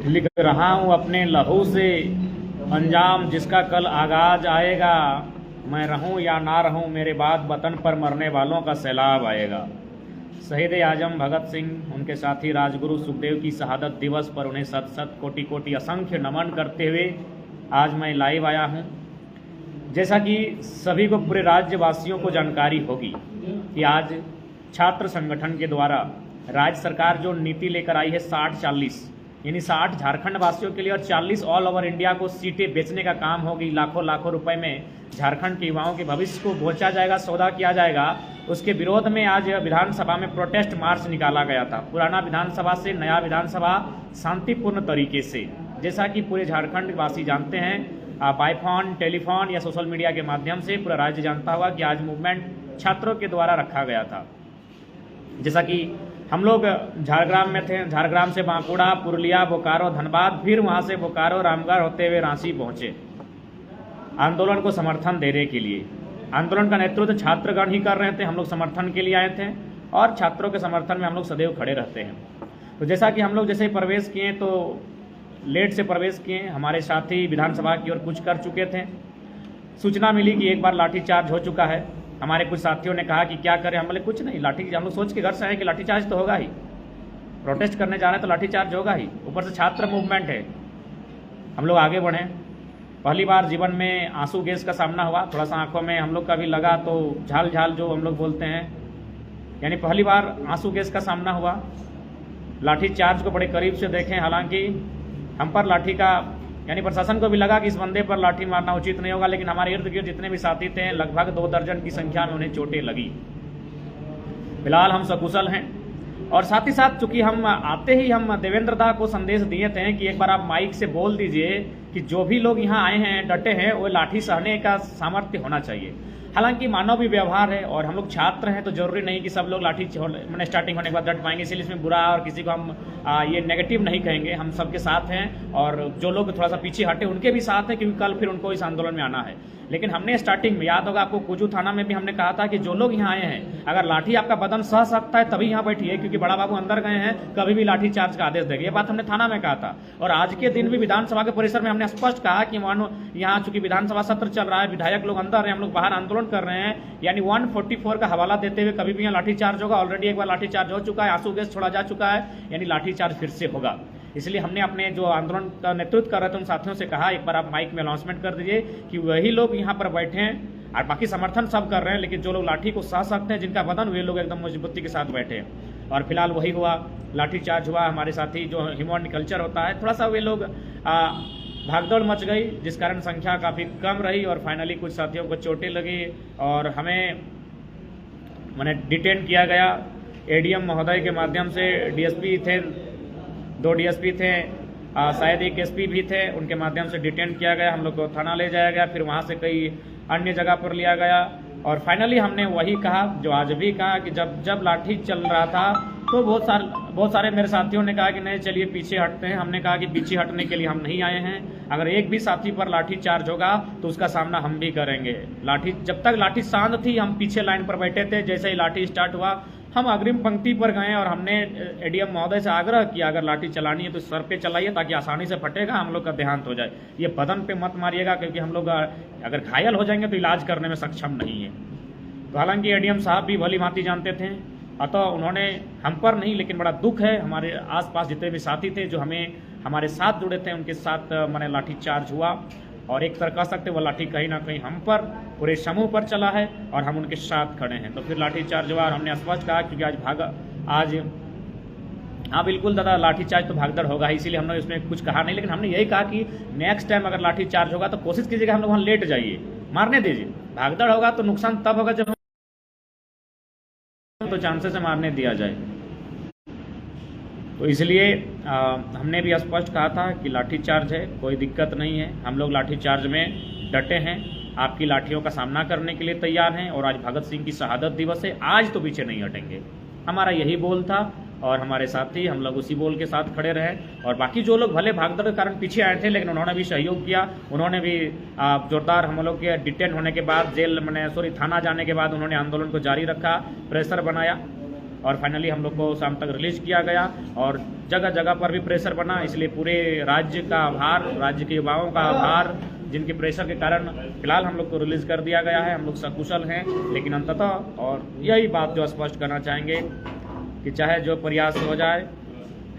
लिख रहा हूँ अपने लहू से अंजाम जिसका कल आगाज आएगा। मैं रहूँ या ना रहूँ मेरे बाद वतन पर मरने वालों का सैलाब आएगा। शहीद आजम भगत सिंह, उनके साथी राजगुरु सुखदेव की शहादत दिवस पर उन्हें शत शत कोटि कोटि असंख्य नमन करते हुए आज मैं लाइव आया हूँ। जैसा कि सभी को, पूरे राज्यवासियों को जानकारी होगी कि आज छात्र संगठन के द्वारा राज्य सरकार जो नीति लेकर आई है 60-40, यानी 60 झारखंड वासियों के लिए और 40 ऑल ओवर इंडिया को सीटें बेचने का काम होगी। लाखों लाखों रुपए में झारखंड के युवाओं के भविष्य को बेचा जाएगा, सौदा किया जाएगा। उसके विरोध में आज विधानसभा में प्रोटेस्ट मार्च निकाला गया था। पुराना विधानसभा से नया विधानसभा शांतिपूर्ण तरीके से, जैसा कि पूरे झारखंड वासी जानते हैं, बाय फोन, टेलीफोन या सोशल मीडिया के माध्यम से पूरा राज्य जानता हुआ कि आज मूवमेंट छात्रों के द्वारा रखा गया था। जैसा कि हम लोग झारग्राम में थे, झारग्राम से बांकुड़ा, पुरुलिया, बोकारो, धनबाद, फिर वहां से बोकारो, रामगढ़ होते हुए रांची पहुंचे आंदोलन को समर्थन देने के लिए। आंदोलन का नेतृत्व छात्रगण ही कर रहे थे, हम लोग समर्थन के लिए आए थे और छात्रों के समर्थन में हम लोग सदैव खड़े रहते हैं। तो जैसा कि हम लोग जैसे प्रवेश किए तो लेट से प्रवेश किए, हमारे साथी विधानसभा की ओर कुछ कर चुके थे। सूचना मिली कि एक बार लाठीचार्ज हो चुका है। हमारे कुछ साथियों ने कहा कि क्या करें, हम बोले कुछ नहीं, लाठी, हम लोग सोच के घर से आए कि लाठीचार्ज तो होगा ही, प्रोटेस्ट करने जा रहे हैं तो लाठीचार्ज होगा ही, ऊपर से छात्र मूवमेंट है। हम लोग आगे बढ़े। पहली बार जीवन में आंसू गैस का सामना हुआ, थोड़ा सा आंखों में हम लोग का भी लगा, तो झाल झाल जो हम लोग बोलते हैं, यानी पहली बार आंसू गैस का सामना हुआ। लाठीचार्ज को बड़े करीब से देखें, हालांकि हम पर लाठी का, यानी प्रशासन को भी लगा कि इस बंदे पर लाठी मारना उचित नहीं होगा, लेकिन हमारे इर्द गिर्द जितने भी साथी थे लगभग 2 दर्जन की संख्या में उन्हें चोटें लगी। फिलहाल हम सकुशल हैं और साथ ही साथ चूंकि हम आते ही हम देवेंद्र दा को संदेश दिए थे कि एक बार आप माइक से बोल दीजिए कि जो भी लोग यहाँ आए हैं, डटे हैं, वो लाठी सहने का सामर्थ्य होना चाहिए। हालांकि मानव भी व्यवहार है और हम लोग छात्र हैं तो जरूरी नहीं कि सब लोग लाठी मैंने स्टार्टिंग होने के बाद डट पाएंगे, इसलिए इसमें बुरा और किसी को हम ये नेगेटिव नहीं कहेंगे। हम सबके साथ हैं और जो लोग थोड़ा सा पीछे हटे उनके भी साथ हैं, क्योंकि कल फिर उनको इस आंदोलन में आना है। लेकिन हमने स्टार्टिंग में, याद होगा आपको, कुजू थाना में भी हमने कहा था कि जो लोग यहाँ आए हैं, अगर लाठी आपका बदन सह सकता है तभी यहाँ बैठिए, क्योंकि बड़ा बाबू अंदर गए हैं, कभी भी लाठी चार्ज का आदेश देंगे। ये बात हमने थाना में कहा था और आज के दिन भी विधानसभा के परिसर में हमने स्पष्ट कहा कि मानो यहाँ चूंकि विधानसभा सत्र चल रहा है, विधायक लोग अंदर हैं, हम लोग बाहर आंदोलन कर रहे हैं, यानी 144 का हवाला देते हुए कभी भी यहाँ लाठीचार्ज होगा। ऑलरेडी एक बार लाठीचार्ज हो चुका है, आंसू गैस छोड़ा जा चुका है, यानी लाठीचार्ज फिर से होगा। इसलिए हमने अपने जो आंदोलन का नेतृत्व कर रहे थे उन साथियों से कहा एक बार आप माइक में अनाउंसमेंट कर दीजिए कि वही लोग यहाँ पर बैठे हैं और बाकी समर्थन सब कर रहे हैं, लेकिन जो लोग लाठी को सह सकते हैं, जिनका बदन, वे लोग एकदम मजबूती के साथ बैठे हैं। और फिलहाल वही हुआ, लाठीचार्ज हुआ। हमारे साथी जो ह्यूमन कल्चर होता है, थोड़ा सा वे लोग भागदौड़ मच गई, जिस कारण संख्या काफ़ी कम रही और फाइनली कुछ साथियों को चोटें लगी और हमें मैंने डिटेन किया गया। एडीएम महोदय के माध्यम से, डीएसपी थे, 2 डीएसपी थे, शायद एक एसपी भी थे, उनके माध्यम से डिटेन किया गया। हम लोग को थाना ले जाया गया, फिर वहाँ से कई अन्य जगह पर लिया गया और फाइनली हमने वही कहा जो आज भी कहा कि जब लाठी चल रहा था तो बहुत सारे मेरे साथियों ने कहा कि नहीं चलिए पीछे हटते हैं। हमने कहा कि पीछे हटने के लिए हम नहीं आए हैं, अगर एक भी साथी पर लाठी चार्ज होगा तो उसका सामना हम भी करेंगे। लाठी, जब तक लाठी शांत थी हम पीछे लाइन पर बैठे थे, जैसे ही लाठी स्टार्ट हुआ हम अग्रिम पंक्ति पर गए और हमने एडीएम महोदय से आग्रह किया अगर लाठी चलानी है तो सर पे चलाइए ताकि आसानी से फटेगा, हम लोग का देहांत हो जाए। ये बदन पे मत मारिएगा, क्योंकि हम लोग अगर घायल हो जाएंगे तो इलाज करने में सक्षम नहीं है। तो हालांकि एडीएम साहब भी भली भांति जानते थे, अतः उन्होंने हम पर नहीं, लेकिन बड़ा दुख है हमारे आसपास जितने भी साथी थे जो हमारे साथ जुड़े थे, उनके साथ मैंने लाठी चार्ज हुआ और एक तरह कह सकते वो लाठी कहीं ना कहीं हम पर, पूरे समूह पर चला है और हम उनके साथ खड़े हैं। तो फिर लाठी चार्ज हुआ और हमने स्पष्ट कहा, क्योंकि आज हाँ बिल्कुल दादा, लाठी चार्ज तो भागदड़ होगा ही, इसीलिए हमने इसमें कुछ कहा नहीं, लेकिन हमने यही कहा कि नेक्स्ट टाइम अगर लाठी चार्ज होगा तो कोशिश कीजिएगा हम लोग वहाँ लेट जाइए, मारने दीजिए। भागदड़ होगा तो नुकसान तब होगा जब तो चांसेस है मारने दिया जाए। तो इसलिए हमने भी स्पष्ट कहा था कि लाठी चार्ज है, कोई दिक्कत नहीं है, हम लोग लाठी चार्ज में डटे हैं, आपकी लाठियों का सामना करने के लिए तैयार हैं और आज भगत सिंह की शहादत दिवस है, आज तो पीछे नहीं हटेंगे। हमारा यही बोल था और हमारे साथी हम लोग उसी बोल के साथ खड़े रहे और बाकी जो लोग भले भागदौड़ के कारण पीछे आए थे लेकिन उन्होंने भी सहयोग किया, उन्होंने भी जोरदार, हम लोग के डिटेन होने के बाद थाना जाने के बाद उन्होंने आंदोलन को जारी रखा, प्रेशर बनाया और फाइनली हम लोग को शाम तक रिलीज किया गया और जगह जगह पर भी प्रेशर बना, इसलिए पूरे राज्य का आभार, राज्य के युवाओं का आभार, जिनके प्रेशर के कारण फिलहाल हम लोग को रिलीज़ कर दिया गया है। हम लोग सकुशल हैं, लेकिन अंततः और यही बात जो स्पष्ट करना चाहेंगे कि चाहे जो प्रयास हो जाए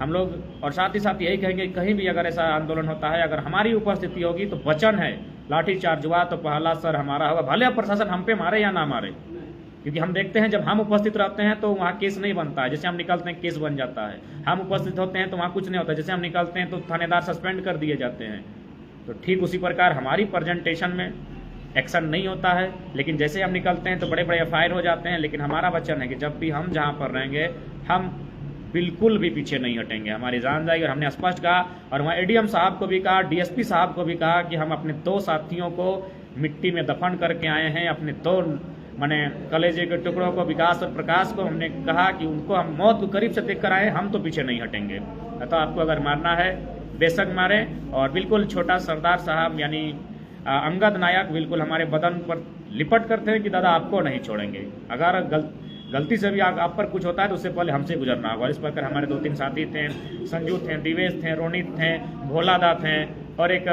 हम लोग, और साथ ही साथ यही कहेंगे कहीं भी अगर ऐसा आंदोलन होता है, अगर हमारी उपस्थिति होगी तो वचन है लाठीचार्ज हुआ तो पहला सर हमारा होगा, भले प्रशासन हम पे मारे या ना मारे, क्योंकि हम देखते हैं जब हम उपस्थित रहते हैं तो वहाँ केस नहीं बनता है, जैसे हम निकलते हैं केस बन जाता है। हम उपस्थित होते हैं तो वहाँ कुछ नहीं होता, जैसे हम निकलते हैं तो थानेदार सस्पेंड कर दिए जाते हैं। तो ठीक उसी प्रकार हमारी प्रेजेंटेशन में एक्शन नहीं होता है, लेकिन जैसे हम निकलते हैं तो बड़े बड़े एफआईआर हो जाते हैं। लेकिन हमारा वचन है कि जब भी हम जहाँ पर रहेंगे हम बिल्कुल भी पीछे नहीं हटेंगे, हमारी जान जाएगी। और हमने स्पष्ट कहा, और वहाँ एडीएम साहब को भी कहा, डीएसपी साहब को भी कहा कि हम अपने 2 साथियों को मिट्टी में दफन करके आए हैं, अपने 2 माने कलेजे के टुकड़ों को, विकास और प्रकाश को हमने कहा कि उनको हम मौत को करीब से देख कर आए, हम तो पीछे नहीं हटेंगे। तो आपको अगर मारना है बेशक मारे, और बिल्कुल छोटा सरदार साहब यानी अंगद नायक बिल्कुल हमारे बदन पर लिपट करते हैं कि दादा आपको नहीं छोड़ेंगे, अगर गलती से भी आप पर कुछ होता है तो उससे पहले हमसे गुजरना होगा। इस प्रकार हमारे 2-3 साथी थे, संजू थे, दिवेश थे, रोनित थे, भोला दा थे और एक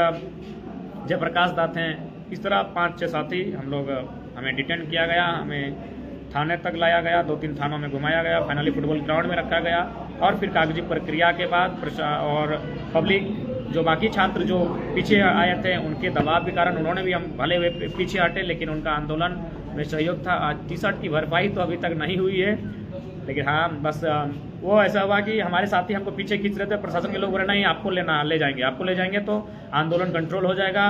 जयप्रकाश दा थे। इस तरह 5-6 साथी हम लोग, हमें डिटेन किया गया, हमें थाने तक लाया गया, 2-3 थानों में घुमाया गया, फाइनली फुटबॉल ग्राउंड में रखा गया। और फिर कागजी प्रक्रिया के बाद और पब्लिक जो बाकी छात्र जो पीछे आए थे उनके दबाव के कारण उन्होंने भी, हम भले वे पीछे हटे लेकिन उनका आंदोलन में सहयोग था। आज टी-शर्ट की भरपाई तो अभी तक नहीं हुई है, लेकिन हाँ बस वो ऐसा हुआ कि हमारे साथी हमको पीछे खींच रहे थे, प्रशासन के लोग बोले नहीं आपको ले जाएंगे तो आंदोलन कंट्रोल हो जाएगा,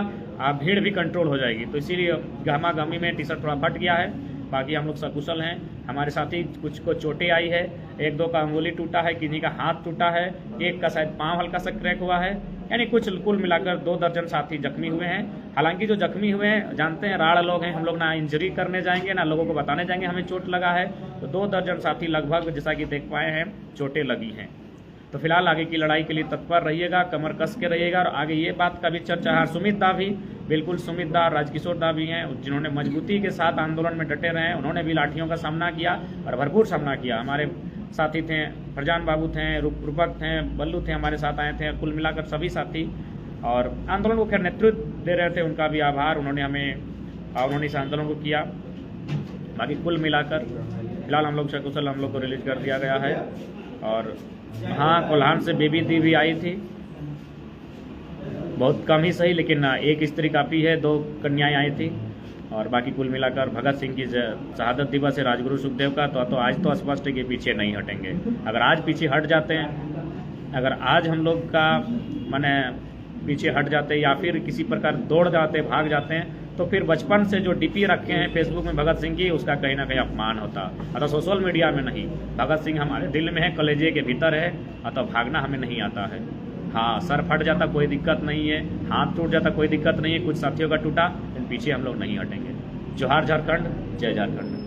भीड़ भी कंट्रोल हो जाएगी। तो इसीलिए गहमा गहमी में टी-शर्ट थोड़ा फट गया है। बाकी हम लोग सकुशल हैं। हमारे साथी कुछ को चोटें आई है, 1-2 का अंगुली टूटा है, किसी का हाथ टूटा है, एक का शायद पाँव हल्का सा क्रैक हुआ है, यानी कुछ कुल मिलाकर 2 दर्जन साथी जख्मी हुए हैं। हालांकि जो जख्मी हुए हैं जानते हैं राड़ लोग हैं, हम लोग ना इंजरी करने जाएंगे ना लोगों को बताने जाएंगे हमें चोट लगा है। तो 2 दर्जन साथी लगभग जैसा कि देख पाए हैं चोटें लगी हैं। तो फिलहाल आगे की लड़ाई के लिए तत्पर रहिएगा, कमर कस के रहिएगा। और आगे ये बात का भी चर्चा है, सुमित दा भी, बिल्कुल सुमित दा, राजकिशोर दा भी हैं जिन्होंने मजबूती के साथ आंदोलन में डटे रहे हैं, उन्होंने भी लाठियों का सामना किया और भरपूर सामना किया। हमारे साथी थे, फरजान बाबू थे, रूपक थे, बल्लू थे, हमारे साथ आए थे, कुल मिलाकर सभी साथी। और आंदोलन को खैर नेतृत्व दे रहे थे, उनका भी आभार, उन्होंने इस आंदोलन को किया। बाकी कुल मिलाकर फिलहाल हम लोग सकुशल, हम लोग को रिलीज कर दिया गया है। और हाँ, कोल्हान से बेबी दी भी आई थी, बहुत कम ही सही, लेकिन एक स्त्री काफ़ी है, 2 कन्याएं आई थी। और बाकी कुल मिलाकर भगत सिंह की शहादत दिवस है, राजगुरु सुखदेव का, तो आज तो स्पष्ट है कि पीछे नहीं हटेंगे। अगर आज पीछे हट जाते हैं, अगर आज हम लोग का माने पीछे हट जाते या फिर किसी प्रकार दौड़ जाते, भाग जाते हैं, तो फिर बचपन से जो डीपी रखे हैं फेसबुक में भगत सिंह की, उसका कहीं ना कहीं अपमान होता। अतः सोशल मीडिया में नहीं, भगत सिंह हमारे दिल में है, कलेजे के भीतर है, अतः भागना हमें नहीं आता है। हाँ, सर फट जाता कोई दिक्कत नहीं है, हाथ टूट जाता कोई दिक्कत नहीं है, कुछ साथियों का टूटा, लेकिन पीछे हम लोग नहीं हटेंगे। जोहार झारखंड, जय झारखंड।